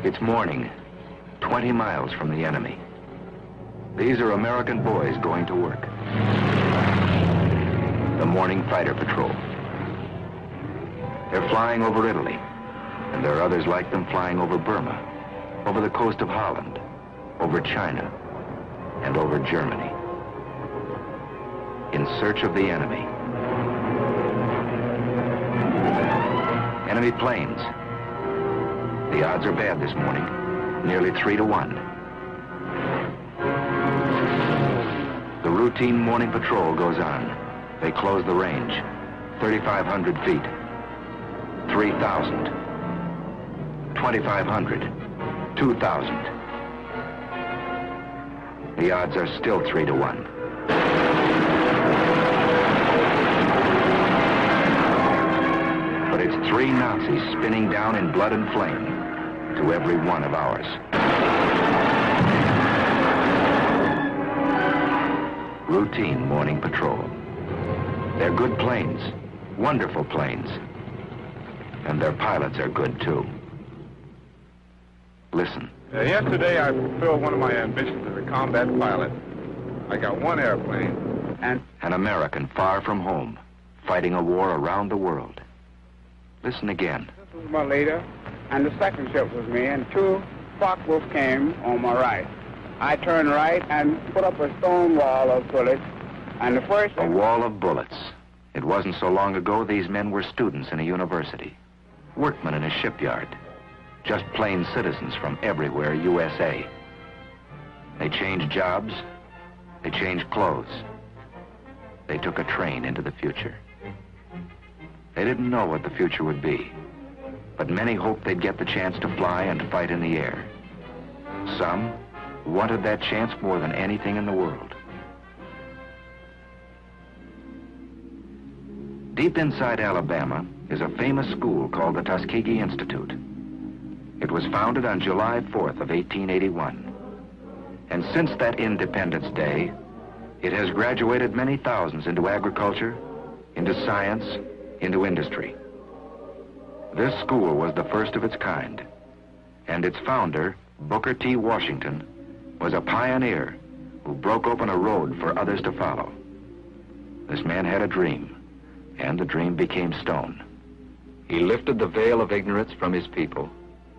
It's morning, 20 miles from the enemy. These are American boys going to work. The morning fighter patrol. They're flying over Italy, and there are others like them flying over Burma, over the coast of Holland, over China, and over Germany. In search of the enemy. Enemy planes. The odds are bad this morning, nearly 3-1. The routine morning patrol goes on. They close the range, 3,500 feet, 3,000, 2,500, 2,000. The odds are still 3-1. But it's 3 Nazis spinning down in blood and flame to every one of ours. Routine morning patrol. They're good planes, wonderful planes, and their pilots are good too. Listen. Yesterday I fulfilled one of my ambitions as a combat pilot. I got 1 airplane and... An American far from home, fighting a war around the world. Listen again. This was my leader, and the second ship was me, and 2 Focke-Wulf came on my right. I turned right and put up a stone wall of bullets, and the first... A wall of bullets. It wasn't so long ago these men were students in a university, workmen in a shipyard, just plain citizens from everywhere, USA. They changed jobs, they changed clothes. They took a train into the future. They didn't know what the future would be, but many hoped they'd get the chance to fly and fight in the air. Some wanted that chance more than anything in the world. Deep inside Alabama is a famous school called the Tuskegee Institute. It was founded on July 4th of 1881. And since that Independence Day, it has graduated many thousands into agriculture, into science, into industry. This school was the first of its kind, and its founder, Booker T. Washington, was a pioneer who broke open a road for others to follow. This man had a dream, and the dream became stone. He lifted the veil of ignorance from his people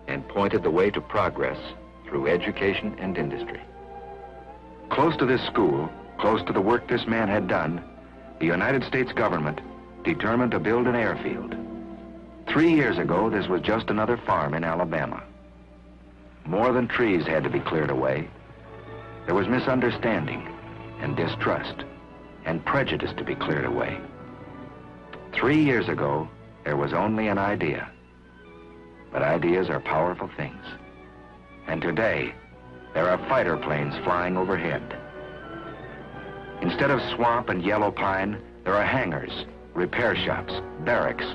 and pointed the way to progress through education and industry. Close to this school, close to the work this man had done, the United States government determined to build an airfield. 3 years ago, this was just another farm in Alabama. More than trees had to be cleared away. There was misunderstanding and distrust and prejudice to be cleared away. 3 years ago, there was only an idea. But ideas are powerful things. And today, there are fighter planes flying overhead. Instead of swamp and yellow pine, there are hangars, repair shops, barracks.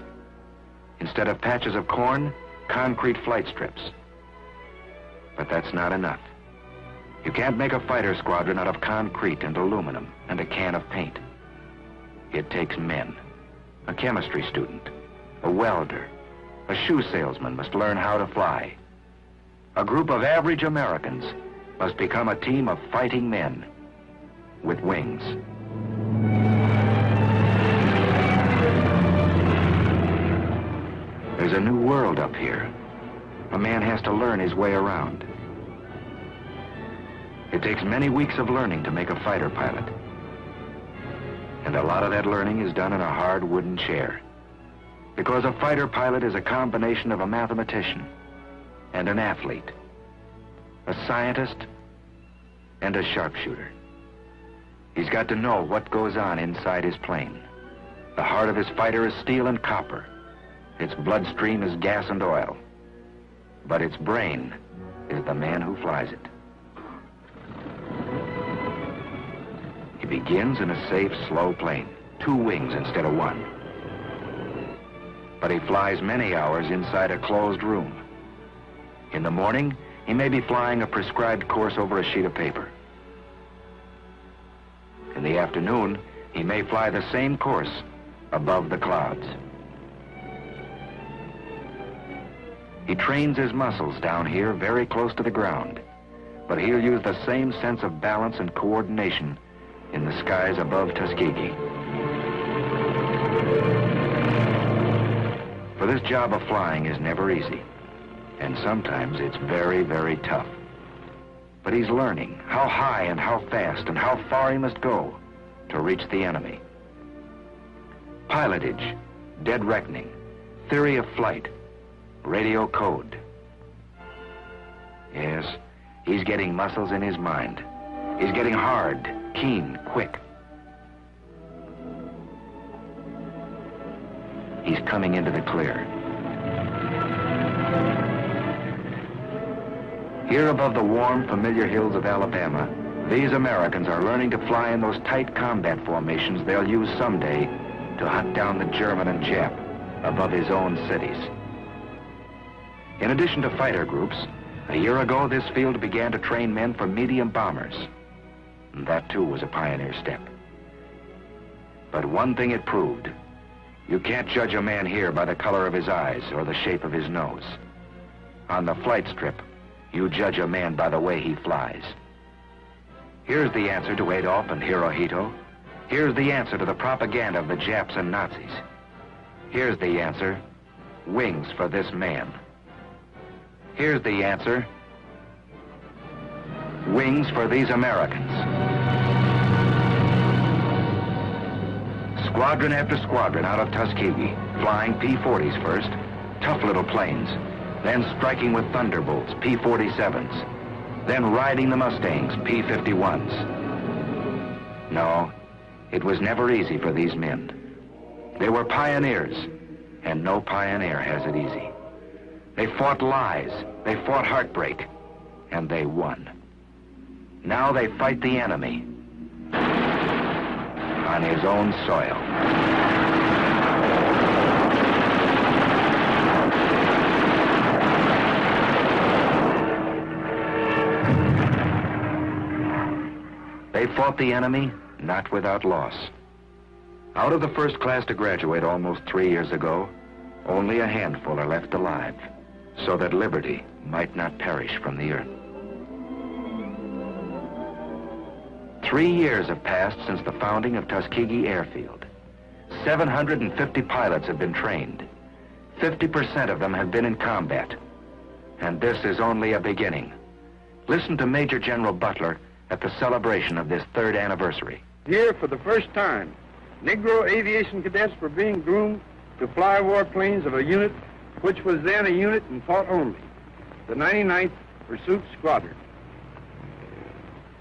Instead of patches of corn, concrete flight strips. But that's not enough. You can't make a fighter squadron out of concrete and aluminum and a can of paint. It takes men. A chemistry student, a welder, a shoe salesman must learn how to fly. A group of average Americans must become a team of fighting men with wings. There's a new world up here. A man has to learn his way around. It takes many weeks of learning to make a fighter pilot. And a lot of that learning is done in a hard wooden chair. Because a fighter pilot is a combination of a mathematician and an athlete, a scientist and a sharpshooter. He's got to know what goes on inside his plane. The heart of his fighter is steel and copper. Its bloodstream is gas and oil. But its brain is the man who flies it. He begins in a safe, slow plane, 2 wings instead of 1. But he flies many hours inside a closed room. In the morning, he may be flying a prescribed course over a sheet of paper. In the afternoon, he may fly the same course above the clouds. He trains his muscles down here very close to the ground, but he'll use the same sense of balance and coordination in the skies above Tuskegee. For this job of flying is never easy, and sometimes it's very, very tough. But he's learning how high and how fast and how far he must go to reach the enemy. Pilotage, dead reckoning, theory of flight, radio code. Yes, he's getting muscles in his mind. He's getting hard, keen, quick. He's coming into the clear. Here above the warm, familiar hills of Alabama, these Americans are learning to fly in those tight combat formations they'll use someday to hunt down the German and Jap above his own cities. In addition to fighter groups, a year ago this field began to train men for medium bombers. And that too was a pioneer step. But one thing it proved: you can't judge a man here by the color of his eyes or the shape of his nose. On the flight strip, you judge a man by the way he flies. Here's the answer to Adolf and Hirohito. Here's the answer to the propaganda of the Japs and Nazis. Here's the answer: wings for this man. Here's the answer: wings for these Americans. Squadron after squadron out of Tuskegee, flying P-40s first, tough little planes, then striking with Thunderbolts, P-47s, then riding the Mustangs, P-51s. No, it was never easy for these men. They were pioneers, and no pioneer has it easy. They fought lies, they fought heartbreak, and they won. Now they fight the enemy on his own soil. They fought the enemy, not without loss. Out of the first class to graduate almost 3 years ago, only a handful are left alive, so that liberty might not perish from the earth. 3 years have passed since the founding of Tuskegee Airfield. 750 pilots have been trained. 50% of them have been in combat. And this is only a beginning. Listen to Major General Butler at the celebration of this 3rd anniversary. Here, for the first time, Negro aviation cadets were being groomed to fly warplanes of a unit which was then a unit in thought only, the 99th Pursuit Squadron.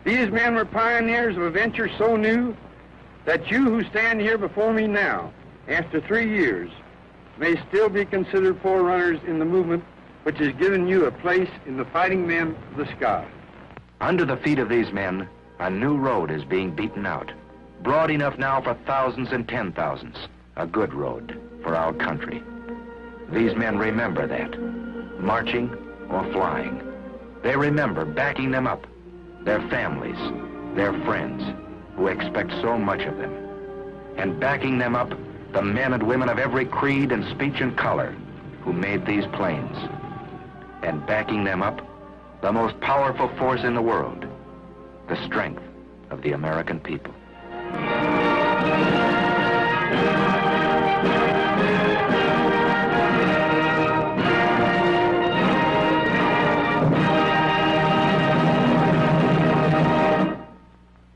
These men were pioneers of a venture so new that you who stand here before me now, after 3 years, may still be considered forerunners in the movement which has given you a place in the fighting men of the sky. Under the feet of these men, a new road is being beaten out. Broad enough now for thousands and 10,000s. A good road for our country. These men remember that, marching or flying. They remember backing them up, their families, their friends, who expect so much of them. And backing them up, the men and women of every creed and speech and color who made these planes. And backing them up, the most powerful force in the world, the strength of the American people.